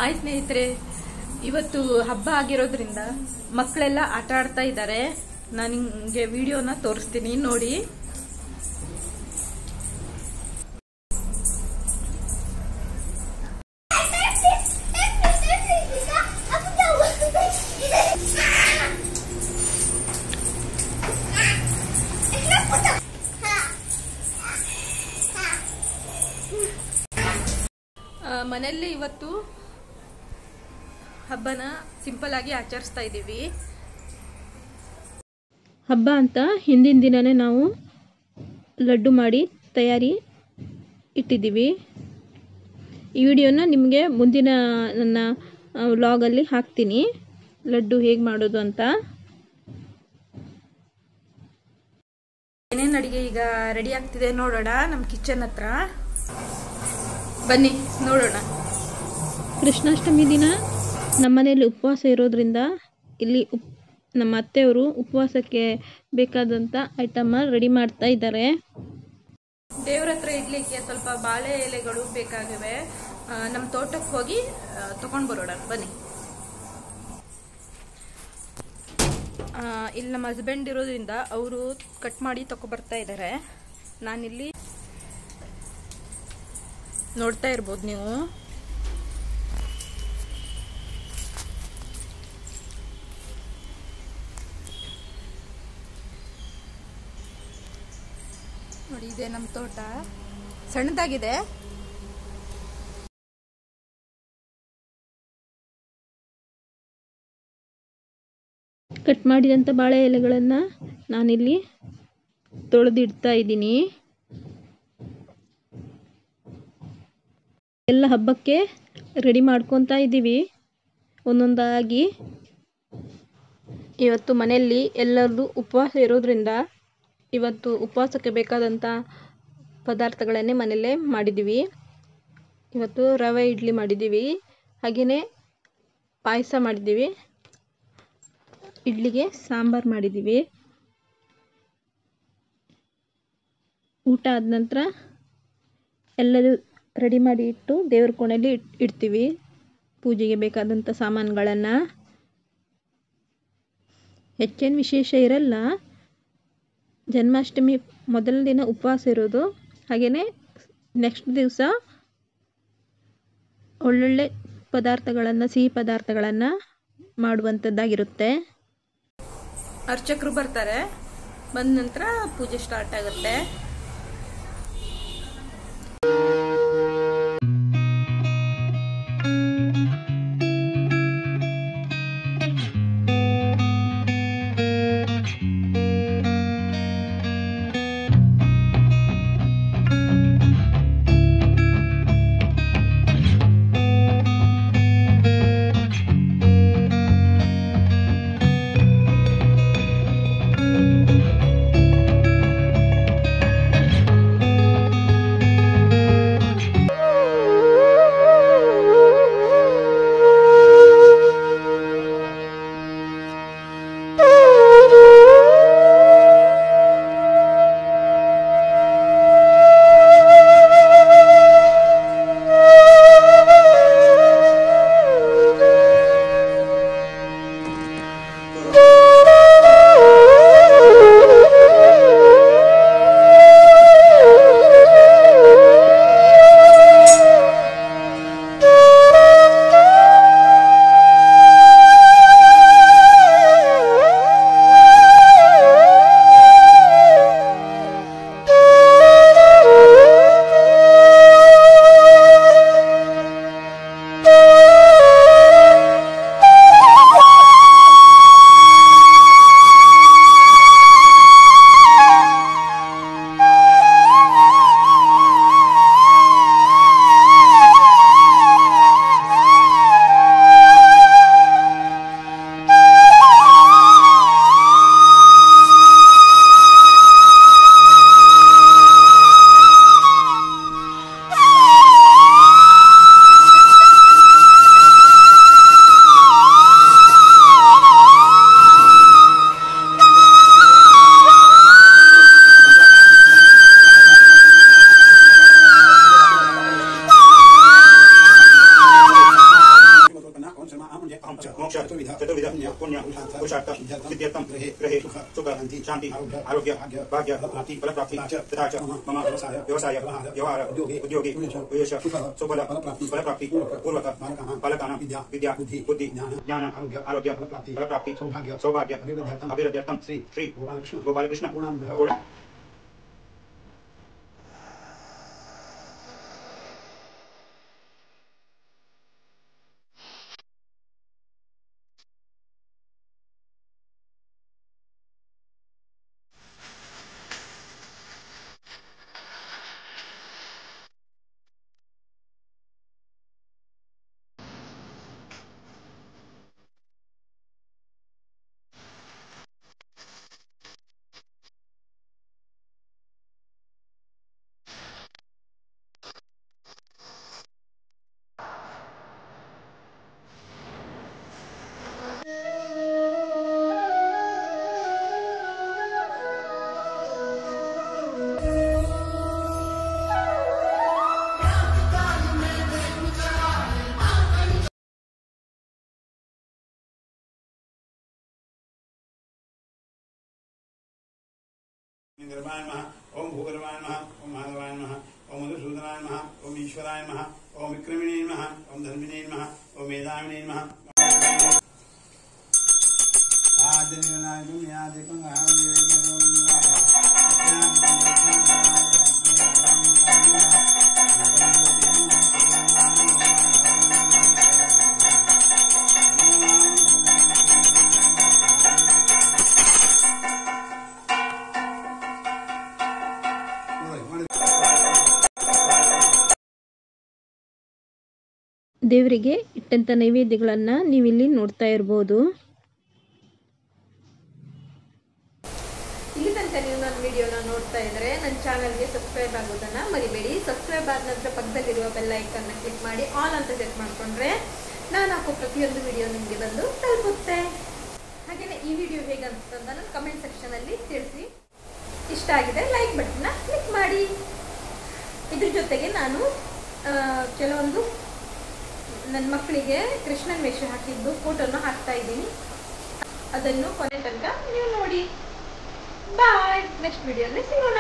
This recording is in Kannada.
ಹಾಯ್ ಸ್ನೇಹಿತರೆ, ಇವತ್ತು ಹಬ್ಬ ಆಗಿರೋದ್ರಿಂದ ಮಕ್ಕಳೆಲ್ಲ ಆಟ ಆಡ್ತಾ ಇದ್ದಾರೆ. ನಾನು ನಿಮಗೆ ವಿಡಿಯೋನ ತೋರಿಸ್ತೀನಿ, ನೋಡಿ. ಮನೆಯಲ್ಲಿ ಇವತ್ತು ಹಬ್ಬನ ಸಿಂಪಲ್ ಆಗಿ ಆಚರಿಸ್ತಾ ಇದ್ದೀವಿ. ಹಬ್ಬ ಅಂತ ಹಿಂದಿನ ದಿನನೇ ನಾವು ಲಡ್ಡು ಮಾಡಿ ತಯಾರಿ ಇಟ್ಟಿದ್ದೀವಿ. ಈ ವಿಡಿಯೋನ ನಿಮಗೆ ಮುಂದಿನ ನನ್ನ ವ್ಲಾಗಲ್ಲಿ ಹಾಕ್ತೀನಿ, ಲಡ್ಡು ಹೇಗೆ ಮಾಡೋದು ಅಂತ. ಏನೇನು ಅಡಿಗೆ ಈಗ ರೆಡಿ ಆಗ್ತಿದೆ ನೋಡೋಣ. ನಮ್ಮ ಕಿಚನ್ ಹತ್ರ ಬನ್ನಿ ನೋಡೋಣ. ಕೃಷ್ಣಾಷ್ಟಮಿ ದಿನ ನಮ್ಮನೆಯಲ್ಲಿ ಉಪವಾಸ ಇರೋದ್ರಿಂದ ಇಲ್ಲಿ ನಮ್ಮ ಅತ್ತೆಯವರು ಉಪವಾಸಕ್ಕೆ ಬೇಕಾದಂಥ ಐಟಮ್ ರೆಡಿ ಮಾಡ್ತಾ ಇದ್ದಾರೆ. ದೇವ್ರ ಹತ್ರ ಇಡ್ಲಿಕ್ಕೆ ಸ್ವಲ್ಪ ಬಾಳೆ ಎಲೆಗಳು ಬೇಕಾಗಿವೆ. ನಮ್ಮ ತೋಟಕ್ಕೆ ಹೋಗಿ ತಗೊಂಡು ಬರೋಣ, ಬನ್ನಿ. ಇಲ್ಲಿ ನಮ್ಮ ಹಸ್ಬೆಂಡ್ ಇರೋದ್ರಿಂದ ಅವರು ಕಟ್ ಮಾಡಿ ತಗೊಬರ್ತಾ ಇದ್ದಾರೆ. ನಾನಿಲ್ಲಿ ನೋಡ್ತಾ ಇರ್ಬೋದು ನೀವು. ನೋಡಿ, ಇದೆ ನಮ್ಮ ತೋಟ, ಸಣ್ಣದಾಗಿದೆ. ಕಟ್ ಮಾಡಿದಂಥ ಬಾಳೆ ಎಲೆಗಳನ್ನು ನಾನಿಲ್ಲಿ ತೊಳೆದಿಡ್ತಾ ಇದ್ದೀನಿ. ಎಲ್ಲ ಹಬ್ಬಕ್ಕೆ ರೆಡಿ ಮಾಡ್ಕೊತಾ ಇದ್ದೀವಿ ಒಂದೊಂದಾಗಿ. ಇವತ್ತು ಮನೆಯಲ್ಲಿ ಎಲ್ಲರದು ಉಪವಾಸ ಇರೋದ್ರಿಂದ ಇವತ್ತು ಉಪವಾಸಕ್ಕೆ ಬೇಕಾದಂಥ ಪದಾರ್ಥಗಳನ್ನೇ ಮನೆಯಲ್ಲೇ ಮಾಡಿದ್ದೀವಿ. ಇವತ್ತು ರವೆ ಇಡ್ಲಿ ಮಾಡಿದ್ದೀವಿ, ಹಾಗೆಯೇ ಪಾಯಸ ಮಾಡಿದ್ದೀವಿ, ಇಡ್ಲಿಗೆ ಸಾಂಬಾರು ಮಾಡಿದ್ದೀವಿ. ಊಟ ಆದ ನಂತರ ಎಲ್ಲದೂ ರೆಡಿ ಮಾಡಿ ಇಟ್ಟು ದೇವ್ರ ಕೋಣೆಯಲ್ಲಿ ಇಡ್ತೀವಿ ಪೂಜೆಗೆ ಬೇಕಾದಂಥ ಸಾಮಾನುಗಳನ್ನು. ಹೆಚ್ಚೇನು ವಿಶೇಷ ಇರಲ್ಲ. ಜನ್ಮಾಷ್ಟಮಿ ಮೊದಲ ದಿನ ಉಪವಾಸ ಇರೋದು, ಹಾಗೆಯೇ ನೆಕ್ಸ್ಟ್ ದಿವಸ ಒಳ್ಳೊಳ್ಳೆ ಪದಾರ್ಥಗಳನ್ನು, ಸಿಹಿ ಪದಾರ್ಥಗಳನ್ನು ಮಾಡುವಂಥದ್ದಾಗಿರುತ್ತೆ. ಅರ್ಚಕರು ಬರ್ತಾರೆ, ಬಂದ ನಂತರ ಪೂಜೆ ಸ್ಟಾರ್ಟ್ ಆಗುತ್ತೆ. ग्रहे सुख शांति आरोग्य भाग्य फल प्राप्ति तथा च मम व्यवसाय व्यवहार उद्योगे यश सुफल फल प्राप्ति पूर्वक बालकानां विद्या बुद्धि ज्ञान आरोग्य फल प्राप्ति सौभाग्य अभिवृद्ध्यर्थं श्री गोपालकृष्ण इंद्रवाय नमः ओम भूगर्वाय नमः ओम माधवाय नमः ओम मधुसूदनाय नमः ओम ईश्वराय नमः ओम विक्रमिणे नमः ओम धर्मिणे नमः ओम मेधाविणे नमः आदिनाय दुनियादि ದೇವರಿಗೆ ಇಟ್ಟಂಥ ನೈವೇದ್ಯಗಳನ್ನು ನೀವಿಲ್ಲಿ ನೋಡ್ತಾ ಇರ್ಬೋದು. ಇಲ್ಲಿ ತನಕ ನೀವು ನನ್ನ ವಿಡಿಯೋನ ನೋಡ್ತಾ ಇದ್ರೆ ನನ್ನ ಚಾನಲ್ಗೆ ಸಬ್ಸ್ಕ್ರೈಬ್ ಆಗೋದನ್ನ ಮರಿಬೇಡಿ. ಸಬ್ಸ್ಕ್ರೈಬ್ ಆದ ನಂತರ ಪಕ್ಕದಲ್ಲಿರುವ ಬೆಲ್ ಐಕನ್ನ ಕ್ಲಿಕ್ ಮಾಡಿ ಆಲ್ ಅಂತ ಸೆಟ್ ಮಾಡ್ಕೊಂಡ್ರೆ ನಾನು ಹಾಕೋ ಪ್ರತಿಯೊಂದು ವಿಡಿಯೋ ನಿಮಗೆ ಬಂದು ತಲುಪುತ್ತೆ. ಹಾಗೆಯೇ ಈ ವಿಡಿಯೋ ಹೇಗೆ ಅನಿಸ್ತು ಅಂತ ನನ್ನ ಕಮೆಂಟ್ ಸೆಕ್ಷನಲ್ಲಿ ತಿಳಿಸಿ. ಇಷ್ಟ ಆಗಿದೆ ಲೈಕ್ ಬಟನ್ನ ಕ್ಲಿಕ್ ಮಾಡಿ. ಇದ್ರ ಜೊತೆಗೆ ನಾನು ಕೆಲವೊಂದು ನನ್ನ ಮಕ್ಕಳಿಗೆ ಕೃಷ್ಣನ್ ವೇಷ ಹಾಕಿದ್ದು ಫೋಟೋನ ಹಾಕ್ತಾ ಇದ್ದೀನಿ. ಅದನ್ನು ಕೊನೆ ತನಕ ನೀವು ನೋಡಿ. ಬಾಯ್. ನೆಕ್ಸ್ಟ್ ವಿಡಿಯೋಲಿ ಸಿಗೋಣ.